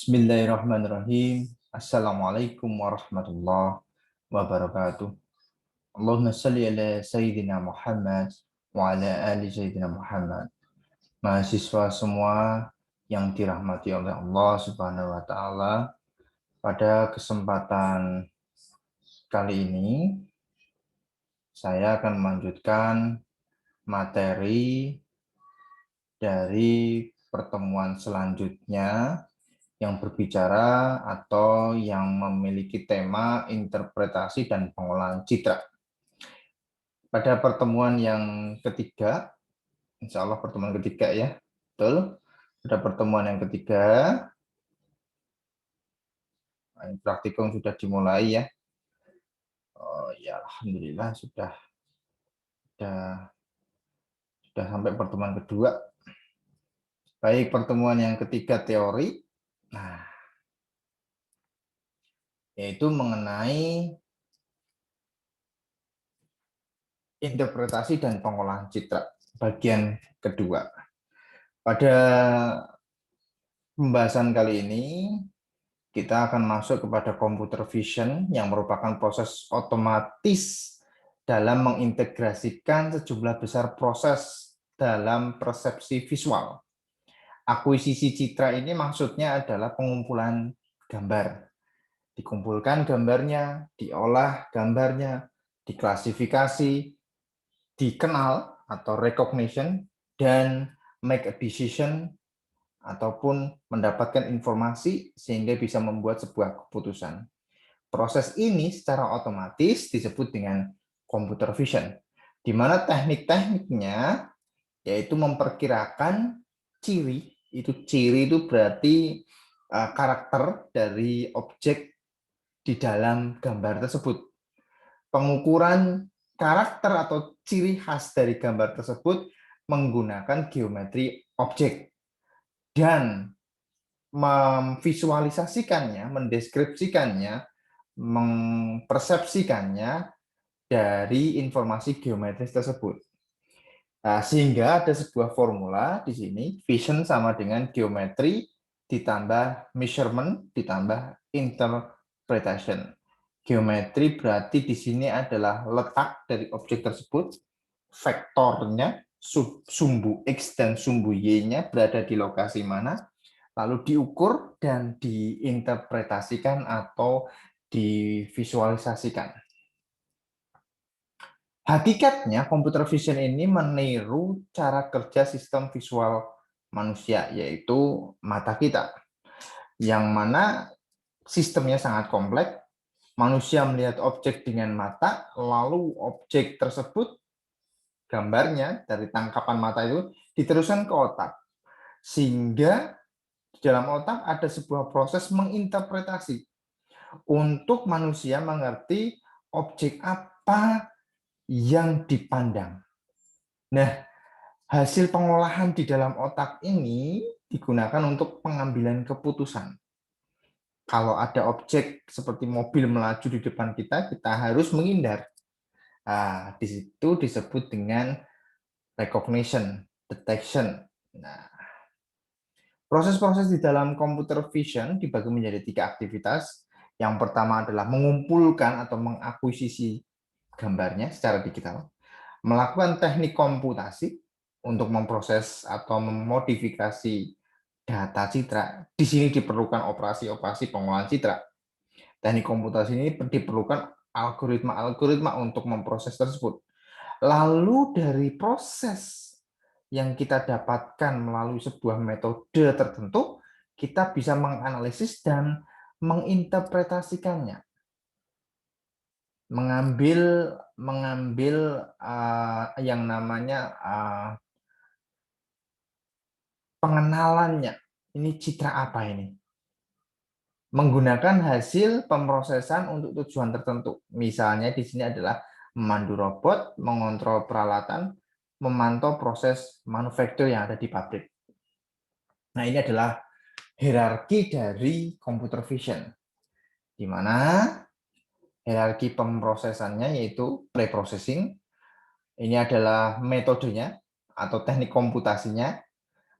Bismillahirrahmanirrahim. Assalamualaikum warahmatullahi wabarakatuh. Allahumma salli ala Sayyidina Muhammad wa ala ali Sayyidina Muhammad. Mahasiswa semua yang dirahmati oleh Allah Subhanahu wa taala, pada kesempatan kali ini saya akan melanjutkan materi dari pertemuan selanjutnya yang berbicara atau yang memiliki tema interpretasi dan pengolahan citra. Pada pertemuan yang ketiga, insya Allah pertemuan ketiga ya, betul. Pada pertemuan yang ketiga, praktikum sudah dimulai ya. Oh ya, alhamdulillah sudah sampai pertemuan kedua. Baik, pertemuan yang ketiga teori. Nah, yaitu mengenai interpretasi dan pengolahan citra, bagian kedua. Pada pembahasan kali ini, kita akan masuk kepada computer vision yang merupakan proses otomatis dalam mengintegrasikan sejumlah besar proses dalam persepsi visual. Akuisisi citra ini maksudnya adalah pengumpulan gambar. Dikumpulkan gambarnya, diolah gambarnya, diklasifikasi, dikenal atau recognition, dan make a decision ataupun mendapatkan informasi sehingga bisa membuat sebuah keputusan. Proses ini secara otomatis disebut dengan computer vision, di mana teknik-tekniknya yaitu memperkirakan ciri itu berarti karakter dari objek di dalam gambar tersebut. Pengukuran karakter atau ciri khas dari gambar tersebut menggunakan geometri objek dan memvisualisasikannya, mendeskripsikannya, mempersepsikannya dari informasi geometris tersebut. Nah, sehingga ada sebuah formula di sini, vision sama dengan geometri ditambah measurement ditambah interpretation. Geometri berarti di sini adalah letak dari objek tersebut, vektornya, sumbu X dan sumbu Y-nya berada di lokasi mana, lalu diukur dan diinterpretasikan atau divisualisasikan. Hakikatnya, computer vision ini meniru cara kerja sistem visual manusia, yaitu mata kita, yang mana sistemnya sangat kompleks. Manusia melihat objek dengan mata, lalu objek tersebut, gambarnya dari tangkapan mata itu diteruskan ke otak, sehingga di dalam otak ada sebuah proses menginterpretasi untuk manusia mengerti objek apa yang dipandang. Nah, hasil pengolahan di dalam otak ini digunakan untuk pengambilan keputusan. Kalau ada objek seperti mobil melaju di depan kita, kita harus menghindar. Nah, di situ disebut dengan recognition, detection. Nah, proses-proses di dalam computer vision dibagi menjadi 3 aktivitas. Yang pertama adalah mengumpulkan atau mengakuisisi gambarnya secara digital, melakukan teknik komputasi untuk memproses atau memodifikasi data citra. Di sini diperlukan operasi-operasi pengolahan citra. Teknik komputasi ini diperlukan algoritma-algoritma untuk memproses tersebut. Lalu dari proses yang kita dapatkan melalui sebuah metode tertentu, kita bisa menganalisis dan menginterpretasikannya. Mengambil yang namanya pengenalannya. Ini citra apa ini? Menggunakan hasil pemrosesan untuk tujuan tertentu. Misalnya di sini adalah memandu robot, mengontrol peralatan, memantau proses manufaktur yang ada di pabrik. Nah, ini adalah hierarki dari computer vision, di mana hierarki pemrosesannya yaitu pre-processing. Ini adalah metodenya atau teknik komputasinya.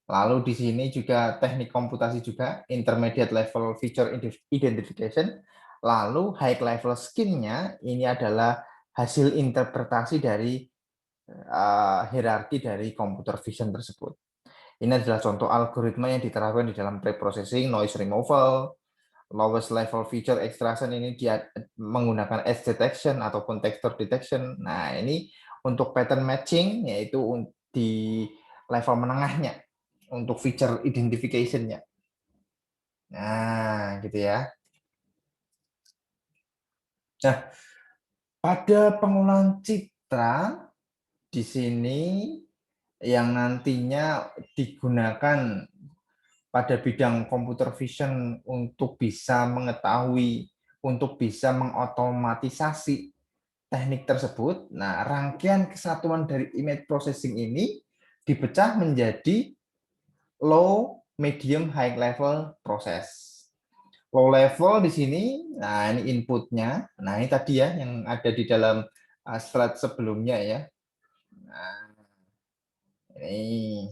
Lalu di sini juga teknik komputasi juga, intermediate level feature identification. Lalu high level skin-nya ini adalah hasil interpretasi dari hierarki dari computer vision tersebut. Ini adalah contoh algoritma yang diterapkan di dalam pre-processing, noise removal, lowest level feature extraction ini dia menggunakan edge detection ataupun texture detection. Nah, ini untuk pattern matching yaitu di level menengahnya untuk feature identification-nya. Nah, gitu ya. Nah, pada pengolahan citra di sini yang nantinya digunakan pada bidang computer vision untuk bisa mengetahui, untuk bisa mengotomatisasi teknik tersebut. Nah, rangkaian kesatuan dari image processing ini dipecah menjadi low, medium, high level proses. Low level di sini, nah ini inputnya. Nah, ini tadi ya yang ada di dalam slide sebelumnya ya. Nah, ini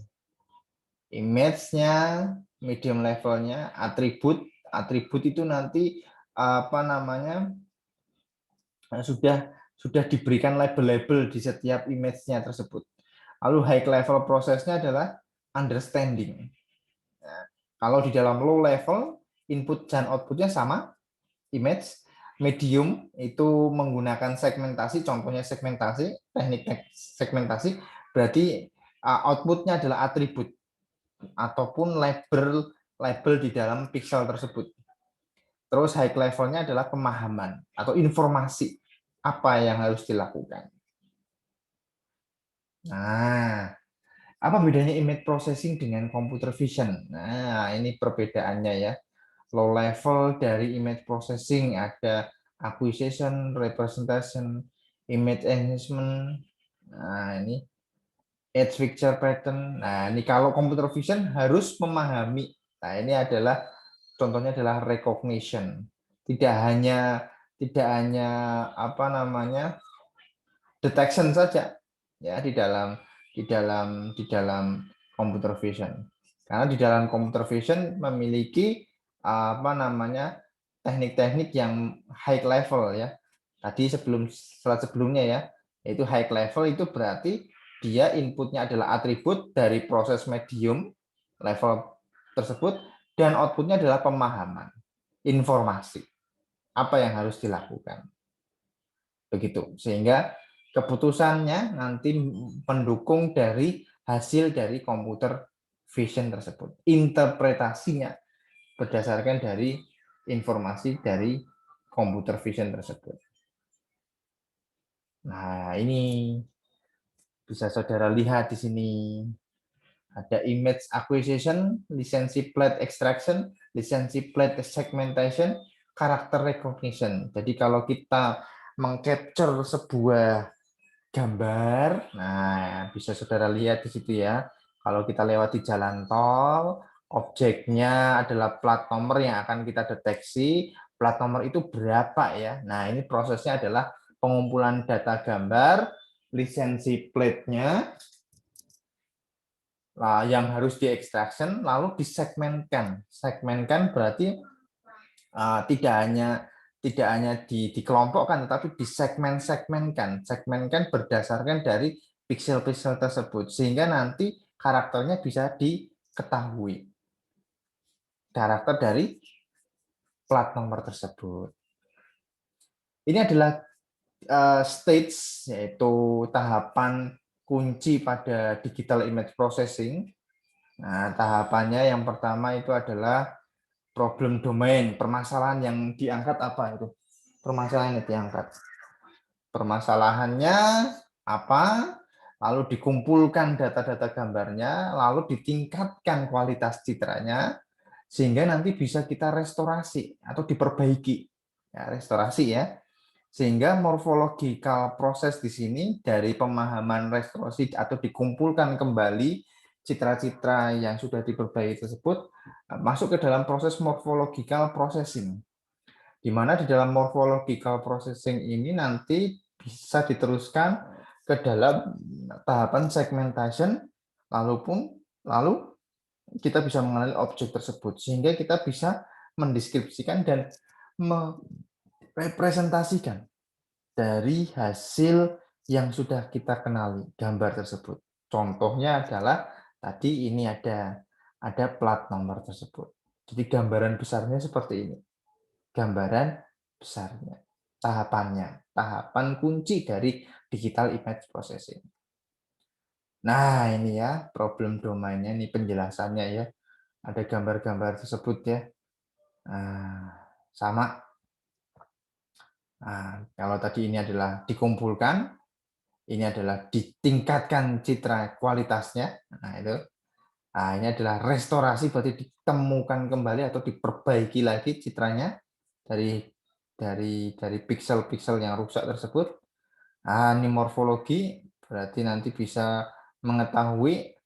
image-nya, medium levelnya, atribut. Atribut itu nanti apa namanya sudah diberikan label-label di setiap image-nya tersebut. Lalu high level prosesnya adalah understanding. Nah, kalau di dalam low level, input dan outputnya sama, image. Medium itu menggunakan segmentasi, contohnya segmentasi, teknik segmentasi, berarti outputnya adalah atribut ataupun label di dalam pixel tersebut. Terus high levelnya adalah pemahaman atau informasi apa yang harus dilakukan. Nah, apa bedanya image processing dengan computer vision? Nah, ini perbedaannya ya. Low level dari image processing ada acquisition, representation, image enhancement. Nah, ini edge picture pattern. Nah, ini kalau computer vision harus memahami. Nah, ini adalah contohnya adalah recognition. Tidak hanya apa namanya detection saja ya di dalam computer vision. Karena di dalam computer vision memiliki apa namanya teknik-teknik yang high level ya. Tadi slide sebelumnya ya, yaitu high level itu berarti dia inputnya adalah atribut dari proses medium level tersebut dan outputnya adalah pemahaman, informasi apa yang harus dilakukan. Begitu. Sehingga keputusannya nanti mendukung dari hasil dari computer vision tersebut. Interpretasinya berdasarkan dari informasi dari computer vision tersebut. Nah, ini bisa saudara lihat di sini. Ada image acquisition, lisensi plate extraction, lisensi plate segmentation, character recognition. Jadi kalau kita mengcapture sebuah gambar, nah bisa saudara lihat di situ ya. Kalau kita lewati jalan tol, objeknya adalah plat nomor yang akan kita deteksi. Plat nomor itu berapa ya? Nah ini prosesnya adalah pengumpulan data gambar, lisensi plate-nya, yang harus diekstraksi lalu disegmenkan. Segmenkan berarti tidak hanya dikelompokkan tetapi disegmen-segmenkan. Segmenkan berdasarkan dari pixel-pixel tersebut sehingga nanti karakternya bisa diketahui. Karakter dari plat nomor tersebut. Ini adalah stage yaitu tahapan kunci pada digital image processing. Nah, tahapannya yang pertama itu adalah problem domain, permasalahan yang diangkat apa itu? Permasalahan yang diangkat. Permasalahannya apa? Lalu dikumpulkan data-data gambarnya, lalu ditingkatkan kualitas citranya, sehingga nanti bisa kita restorasi atau diperbaiki. Ya, restorasi ya. Sehingga morphological proses di sini dari pemahaman restorasi atau dikumpulkan kembali citra-citra yang sudah diperbaiki tersebut masuk ke dalam proses morphological processing. Di mana di dalam morphological processing ini nanti bisa diteruskan ke dalam tahapan segmentation lalu kita bisa mengenali objek tersebut, sehingga kita bisa mendeskripsikan dan merepresentasikan dari hasil yang sudah kita kenali, gambar tersebut. Contohnya adalah tadi ini ada plat nomor tersebut. Jadi gambaran besarnya seperti ini. Gambaran besarnya, tahapannya, tahapan kunci dari digital image processing. Nah, ini ya problem domainnya, ini penjelasannya ya. Ada gambar-gambar tersebut ya. Nah, sama. Nah, kalau tadi ini adalah dikumpulkan, ini adalah ditingkatkan citra kualitasnya. Nah, itu. Nah, ini adalah restorasi, berarti ditemukan kembali atau diperbaiki lagi citranya dari pixel-pixel yang rusak tersebut. Nah, ini morfologi, berarti nanti bisa mengetahui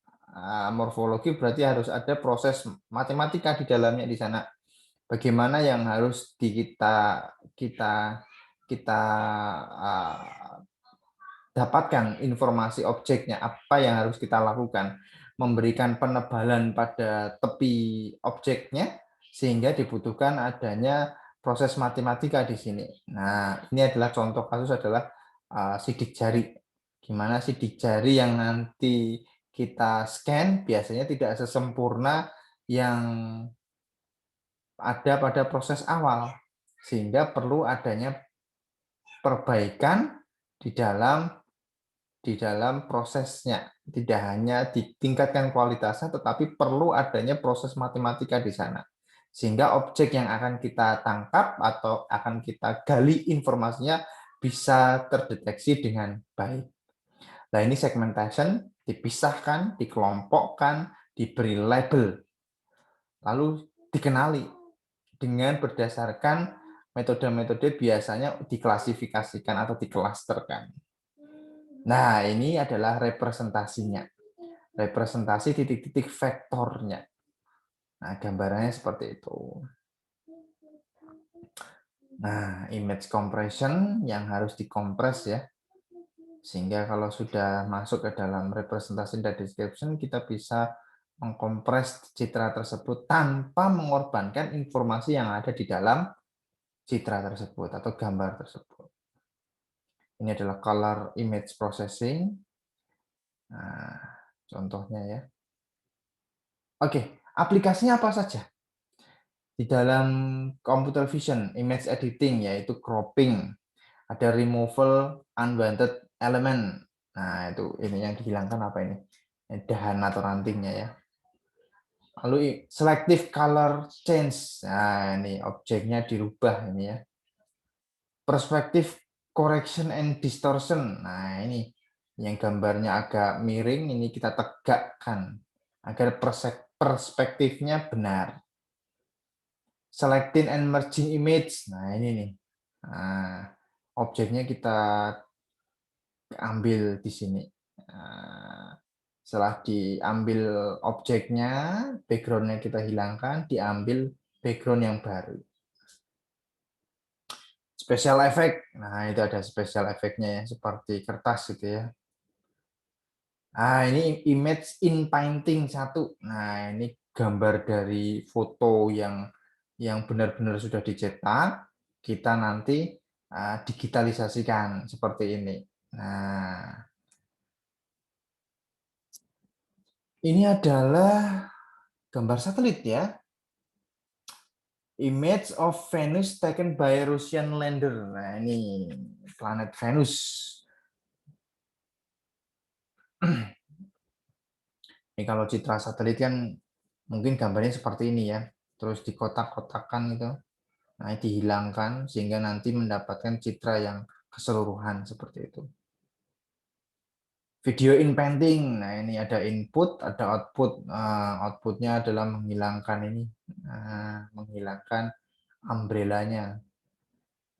morfologi, berarti harus ada proses matematika di dalamnya di sana. Bagaimana yang harus kita dapatkan informasi objeknya, apa yang harus kita lakukan, memberikan penebalan pada tepi objeknya, sehingga dibutuhkan adanya proses matematika di sini. Nah, ini adalah contoh kasus adalah sidik jari. Gimana sidik jari yang nanti kita scan biasanya tidak sesempurna yang ada pada proses awal, sehingga perlu adanya perbaikan di dalam prosesnya. Tidak hanya ditingkatkan kualitasnya, tetapi perlu adanya proses matematika di sana. Sehingga objek yang akan kita tangkap atau akan kita gali informasinya bisa terdeteksi dengan baik. Nah, ini segmentation, dipisahkan, dikelompokkan, diberi label, lalu dikenali dengan berdasarkan metode-metode biasanya diklasifikasikan atau diklasterkan. Nah, ini adalah representasinya. Representasi titik-titik vektornya. Nah, gambarannya seperti itu. Nah, image compression yang harus dikompres ya. Sehingga kalau sudah masuk ke dalam representasi dan description, kita bisa mengkompres citra tersebut tanpa mengorbankan informasi yang ada di dalam citra tersebut atau gambar tersebut. Ini adalah color image processing. Nah, contohnya ya. Oke, aplikasinya apa saja? Di dalam computer vision, image editing, yaitu cropping, ada removal unwanted element. Nah, itu ini yang dihilangkan apa ini? Dahan atau rantingnya ya. Lalu selective color change. Nah, ini objeknya dirubah ini ya. Perspective correction and distortion. Nah, ini yang gambarnya agak miring, ini kita tegakkan agar perspektifnya benar. Selecting and merging image. Nah, ini nih. Nah, objeknya kita ambil di sini. Nah, setelah diambil objeknya, background-nya kita hilangkan, diambil background yang baru. Special effect. Nah, itu ada special effect-nya ya, seperti kertas gitu ya. Nah, ini image in painting 1. Nah, ini gambar dari foto yang benar-benar sudah dicetak, kita nanti digitalisasikan seperti ini. Nah, ini adalah gambar satelit ya. Image of Venus taken by Russian lander. Nah, ini planet Venus. Ini kalau citra satelit kan mungkin gambarnya seperti ini ya. Terus dikotak-kotakan itu. Nah, dihilangkan sehingga nanti mendapatkan citra yang keseluruhan seperti itu. Video in painting. Nah, ini ada input, ada output. Outputnya adalah menghilangkan ini, menghilangkan umbrellanya.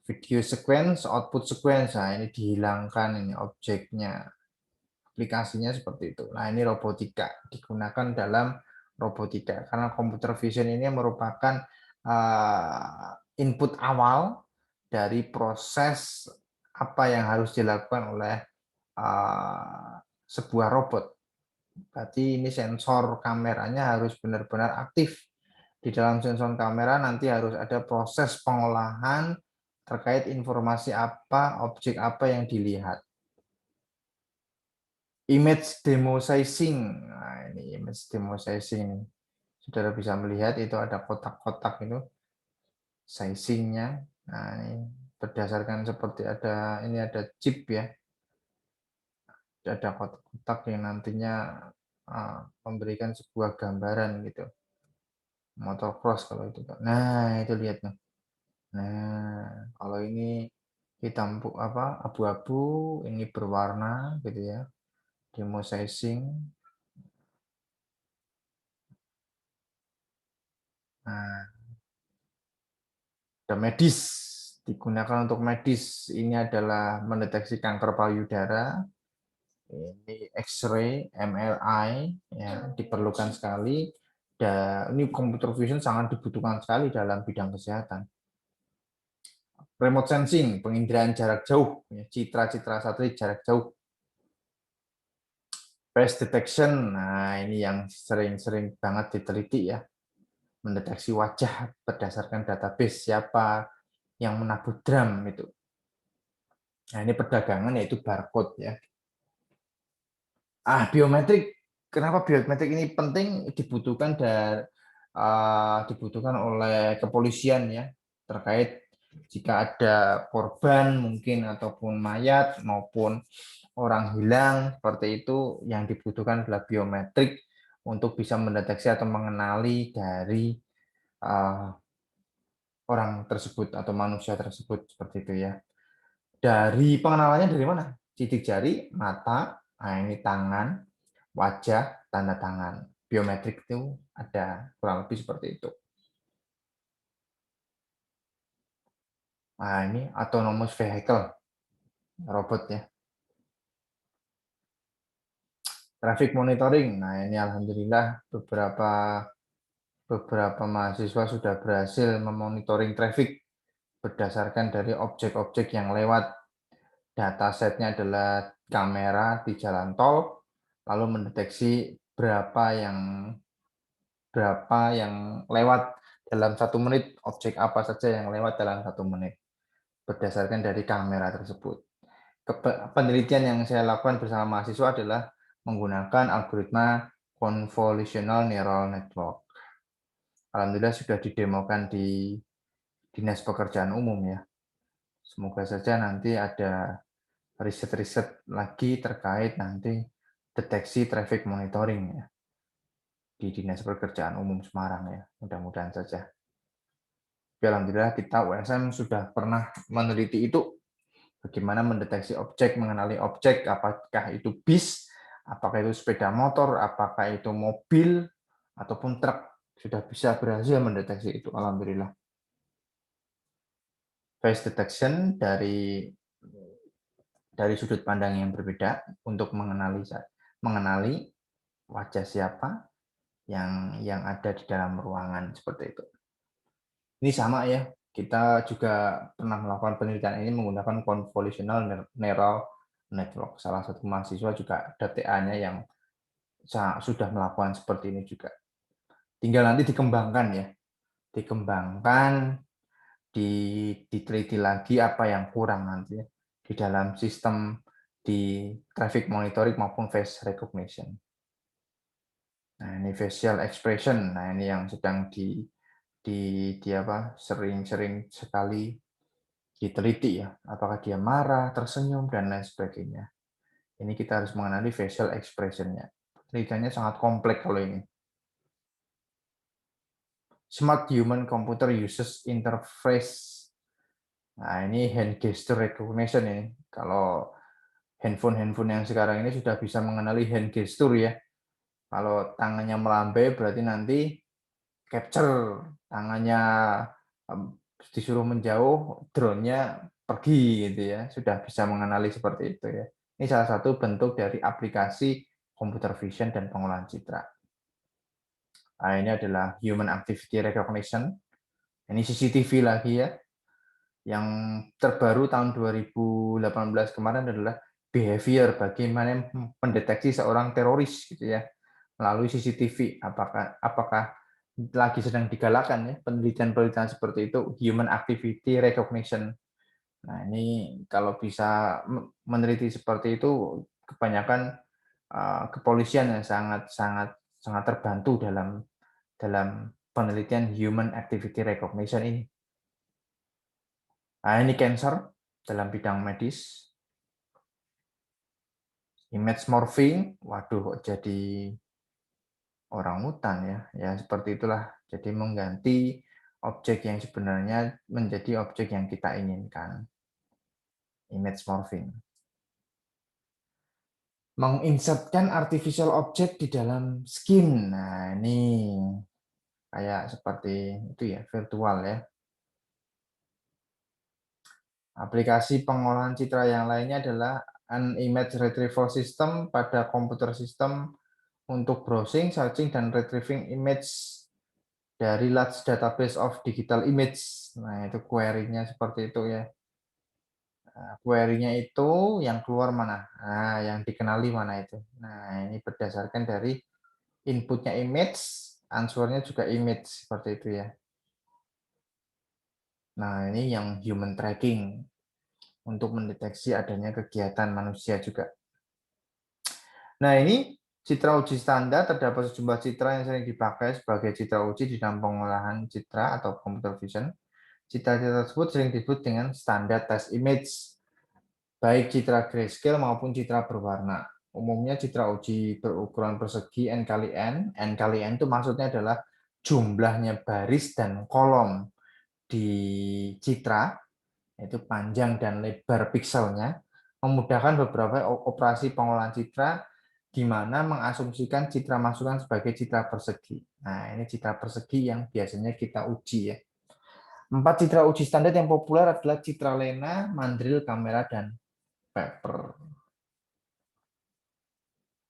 Video sequence, output sequence. Nah, ini dihilangkan ini objeknya. Aplikasinya seperti itu. Nah, ini robotika, digunakan dalam robotika karena computer vision ini merupakan input awal dari proses apa yang harus dilakukan oleh sebuah robot. Berarti ini sensor kameranya harus benar-benar aktif. Di dalam sensor kamera nanti harus ada proses pengolahan terkait informasi apa, objek apa yang dilihat. Image demosizing. Nah, ini image demosizing. Saudara bisa melihat itu ada kotak-kotak itu sizingnya. Nah, ini berdasarkan seperti ini ada chip ya. Ada kotak-kotak yang nantinya memberikan sebuah gambaran gitu. Motocross kalau itu. Nah, itu lihat nih. Nah, kalau ini hitam abu-abu, ini berwarna gitu ya. Demosizing. Nah, ada medis, digunakan untuk medis. Ini adalah mendeteksi kanker payudara. Ini X-ray, MRI, ya, diperlukan sekali. Dan ini computer vision sangat dibutuhkan sekali dalam bidang kesehatan. Remote sensing, penginderaan jarak jauh, ya, citra-citra satelit jarak jauh. Face detection, nah ini yang sering-sering banget diteliti ya. Mendeteksi wajah berdasarkan database siapa yang menabuh drum itu. Nah, ini perdagangan yaitu barcode ya. Biometrik. Kenapa biometrik ini penting? Dibutuhkan oleh kepolisian ya, terkait jika ada korban mungkin ataupun mayat maupun orang hilang seperti itu, yang dibutuhkan adalah biometrik untuk bisa mendeteksi atau mengenali dari orang tersebut atau manusia tersebut seperti itu ya. Dari pengenalannya dari mana? Sidik jari, mata, nah ini tangan, wajah, tanda tangan. Biometrik itu ada kurang lebih seperti itu. Nah ini autonomous vehicle, robot ya. Traffic monitoring, nah ini alhamdulillah beberapa mahasiswa sudah berhasil memonitoring traffic berdasarkan dari objek-objek yang lewat. Datasetnya adalah kamera di jalan tol, lalu mendeteksi berapa yang lewat dalam 1 menit, objek apa saja yang lewat dalam 1 menit, berdasarkan dari kamera tersebut. Penelitian yang saya lakukan bersama mahasiswa adalah menggunakan algoritma convolutional neural network. Alhamdulillah sudah didemokan di Dinas Pekerjaan Umum ya. Semoga saja nanti ada riset-riset lagi terkait nanti deteksi traffic monitoring ya di Dinas Pekerjaan Umum Semarang ya. Mudah-mudahan saja. Tapi alhamdulillah kita USM sudah pernah meneliti itu, bagaimana mendeteksi objek, mengenali objek, apakah itu bis, apakah itu sepeda motor, apakah itu mobil ataupun truk, sudah bisa berhasil mendeteksi itu alhamdulillah. Face detection dari sudut pandang yang berbeda untuk mengenali wajah siapa yang ada di dalam ruangan seperti itu. Ini sama ya, kita juga pernah melakukan penelitian ini menggunakan convolutional neural network. Salah satu mahasiswa juga ada TA-nya yang sudah melakukan seperti ini juga. Tinggal nanti dikembangkan ya, diteliti lagi apa yang kurang nanti ya, di dalam sistem di traffic monitoring maupun face recognition. Nah, ini facial expression. Nah, ini yang sedang sering-sering sekali diteliti ya. Apakah dia marah, tersenyum, dan lain sebagainya. Ini kita harus mengenali facial expression-nya. Penelitiannya sangat kompleks kalau ini. Smart Human Computer Uses Interface. Nah, ini hand gesture recognition ini. Kalau handphone yang sekarang ini sudah bisa mengenali hand gesture ya. Kalau tangannya melambai berarti nanti capture, tangannya disuruh menjauh, drone-nya pergi gitu ya. Sudah bisa mengenali seperti itu ya. Ini salah satu bentuk dari aplikasi computer vision dan pengolahan citra. Nah, ini adalah Human Activity Recognition. Ini CCTV lagi ya. Yang terbaru tahun 2018 kemarin adalah behavior, bagaimana mendeteksi seorang teroris gitu ya. melalui CCTV. Apakah lagi sedang digalakan ya penelitian-penelitian seperti itu, human activity recognition. Nah, ini kalau bisa meneliti seperti itu, kebanyakan kepolisian yang sangat terbantu dalam penelitian human activity recognition ini. Nah, ini cancer dalam bidang medis. Image morphing, waduh kok jadi orang hutan ya. Ya seperti itulah. Jadi mengganti objek yang sebenarnya menjadi objek yang kita inginkan. Image morphing. Menginsertkan artificial object di dalam skin. Nah, ini kayak seperti itu ya, virtual ya. Aplikasi pengolahan citra yang lainnya adalah an image retrieval system pada komputer sistem untuk browsing, searching, dan retrieving image dari large database of digital image. Nah, itu query-nya seperti itu ya. Nah, query-nya itu yang keluar mana? Nah, yang dikenali mana itu? Nah, ini berdasarkan dari inputnya image, answernya juga image, seperti itu ya. Nah, ini yang human tracking untuk mendeteksi adanya kegiatan manusia juga. Nah, ini citra uji standar, terdapat sejumlah citra yang sering dipakai sebagai citra uji di dalam pengolahan citra atau computer vision. Citra-citra tersebut sering disebut dengan standar test image, baik citra grayscale maupun citra berwarna. Umumnya citra uji berukuran persegi N kali N. N kali N itu maksudnya adalah jumlahnya baris dan kolom di citra, yaitu panjang dan lebar pikselnya, memudahkan beberapa operasi pengolahan citra di mana mengasumsikan citra masukan sebagai citra persegi. Nah, ini citra persegi yang biasanya kita uji ya. 4 citra uji standar yang populer adalah citra lena, mandril, kamera, dan paper.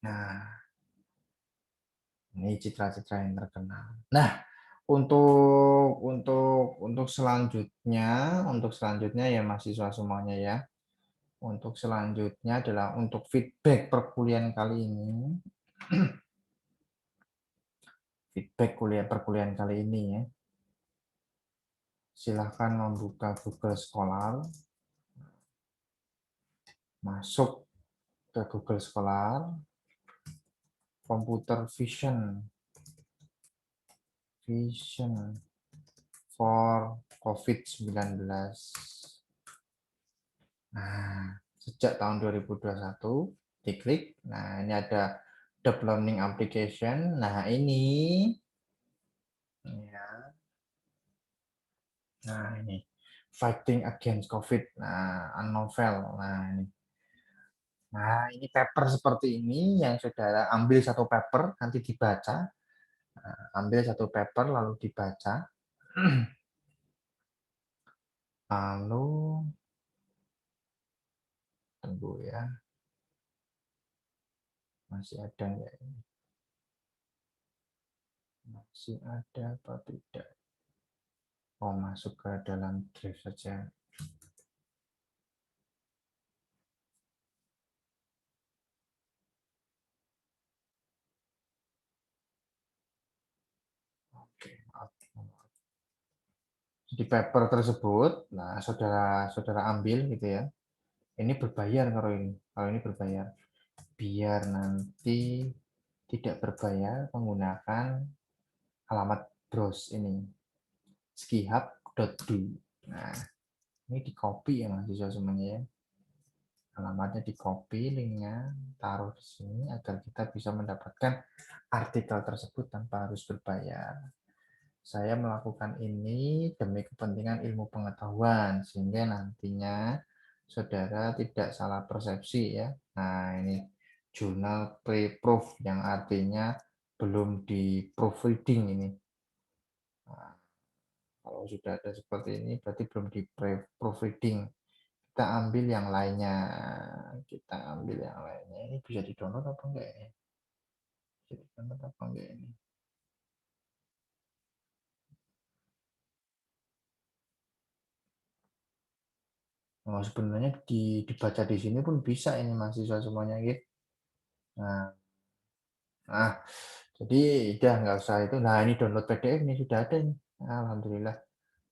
Nah, ini citra-citra yang terkenal. Nah, untuk selanjutnya ya mahasiswa semuanya ya. Untuk selanjutnya adalah untuk feedback perkuliahan kali ini. Feedback perkuliahan kali ini ya. Silahkan membuka Google Scholar. Masuk ke Google Scholar. Computer Vision for COVID-19. Nah, sejak tahun 2021 diklik. Nah, ini ada Deep Learning Application. Nah, ini ya. Nah, ini Fighting Against COVID. Nah, a novel. Nah, ini. Nah, ini paper seperti ini yang saudara ambil satu paper nanti dibaca. Nah, ambil satu paper lalu dibaca. Lalu tunggu ya. Masih ada nggak ini? Masih ada apa tidak? Oh, masuk ke dalam drive saja. Oke, di paper tersebut, nah saudara ambil gitu ya. Ini berbayar kalau ini berbayar. Biar nanti tidak berbayar menggunakan alamat browse ini, skihub.do. Nah, ini di copy ya mahasiswa semuanya ya. Alamatnya di copy, linknya taruh di sini agar kita bisa mendapatkan artikel tersebut tanpa harus berbayar. Saya melakukan ini demi kepentingan ilmu pengetahuan sehingga nantinya saudara tidak salah persepsi ya. Nah, ini jurnal pre-proof yang artinya belum di proofreading ini. Nah, kalau sudah ada seperti ini berarti belum di proofreading. Kita ambil yang lainnya. Kita ambil yang lainnya. Ini bisa di-download apa enggak ya? Bisa di-download apa enggak ini? Oh, sebenarnya dibaca di sini pun bisa ini mahasiswa semuanya gitu. Nah, Nah, jadi udah nggak usah itu. Nah, ini download PDF ini sudah ada nih. Alhamdulillah.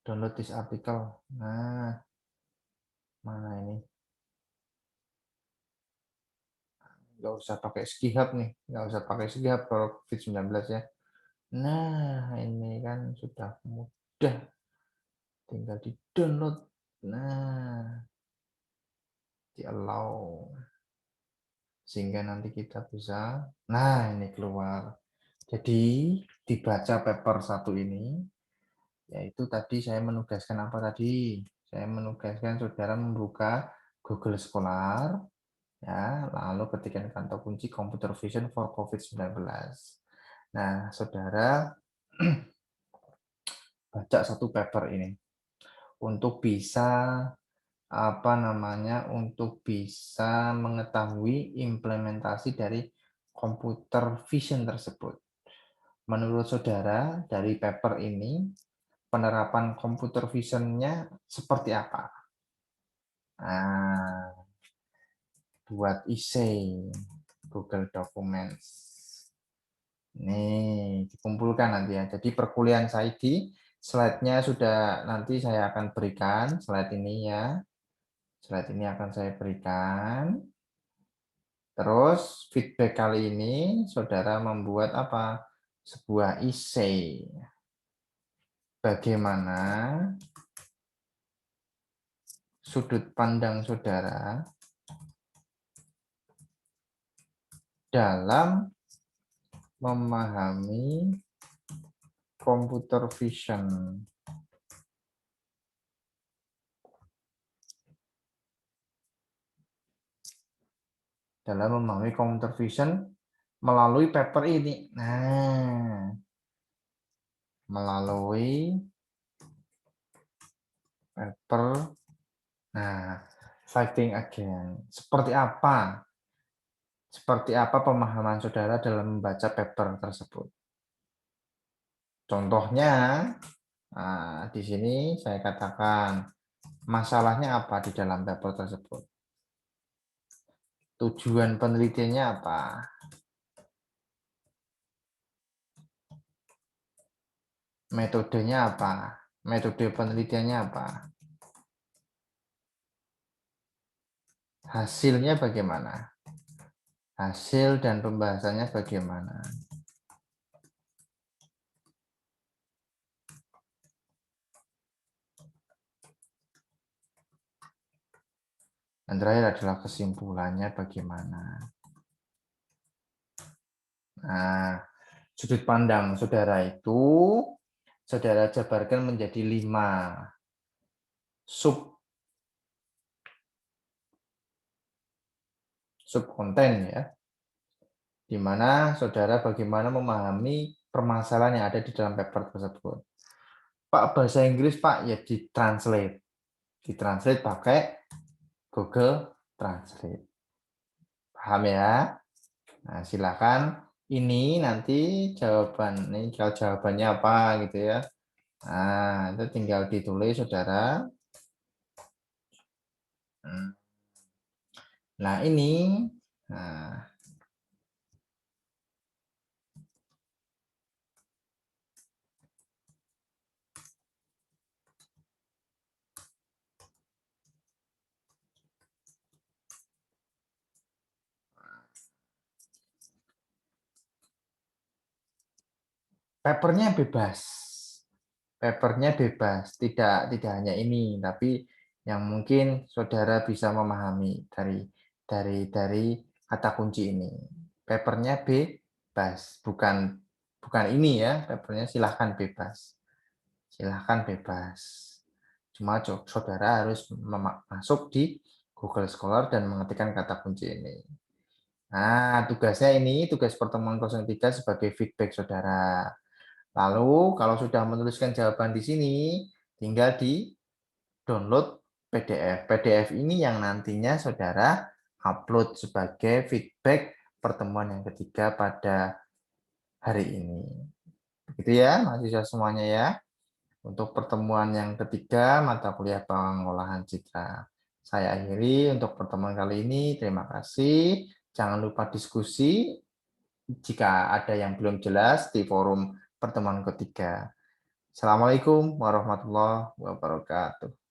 Download this article. Nah, mana ini? Nggak usah pakai Skihub nih. Nggak usah pakai Skihub kalau COVID-19 ya. Nah, ini kan sudah mudah. Tinggal di-download. Nah, di-allow. Sehingga nanti kita bisa, nah ini keluar. Jadi dibaca paper satu ini, yaitu tadi saya menugaskan apa tadi? Saya menugaskan saudara membuka Google Scholar, ya, lalu ketikkan kata kunci Computer Vision for COVID-19. Nah, saudara baca satu paper ini untuk bisa apa namanya, untuk bisa mengetahui implementasi dari computer vision tersebut. Menurut saudara dari paper ini penerapan computer vision-nya seperti apa? Nah, buat essay Google Documents. Nih, dikumpulkan nanti ya. Jadi perkuliahan saya di slide-nya sudah nanti saya akan berikan slide ini ya. Slide ini akan saya berikan. Terus feedback kali ini saudara membuat apa? Sebuah essay. Bagaimana sudut pandang saudara dalam memahami computer vision. Dalam memahami computer vision melalui paper ini. Nah, melalui paper. Nah, fighting again. Seperti apa? Seperti apa pemahaman saudara dalam membaca paper tersebut? Contohnya, nah, di sini saya katakan masalahnya apa di dalam paper tersebut. Tujuan penelitiannya apa? Metodenya apa? Metode penelitiannya apa? Hasilnya bagaimana? Hasil dan pembahasannya bagaimana? Dan terakhir adalah kesimpulannya bagaimana. Nah, sudut pandang saudara itu saudara jabarkan menjadi 5 subkonten ya. Di mana saudara bagaimana memahami permasalahan yang ada di dalam paper tersebut. Pak, bahasa Inggris Pak ya ditranslate. Ditranslate pakai Google Translate. Paham ya? Nah, silakan ini nanti jawabannya apa gitu ya. Nah, itu tinggal ditulis saudara. Nah, ini nah, papernya bebas. Papernya bebas, tidak hanya ini, tapi yang mungkin saudara bisa memahami dari kata kunci ini. Papernya bebas, bukan ini ya, papernya silahkan bebas. Silahkan bebas. Cuma saudara harus masuk di Google Scholar dan mengetikkan kata kunci ini. Nah, tugasnya ini, tugas pertemuan 03 sebagai feedback saudara. Lalu kalau sudah menuliskan jawaban di sini, tinggal di-download PDF. PDF ini yang nantinya saudara upload sebagai feedback pertemuan yang ketiga pada hari ini. Begitu ya, mahasiswa semuanya ya. Untuk pertemuan yang ketiga, mata kuliah pengolahan citra. Saya akhiri untuk pertemuan kali ini. Terima kasih. Jangan lupa diskusi. jika ada yang belum jelas di forum pertemuan ketiga. Assalamualaikum warahmatullahi wabarakatuh.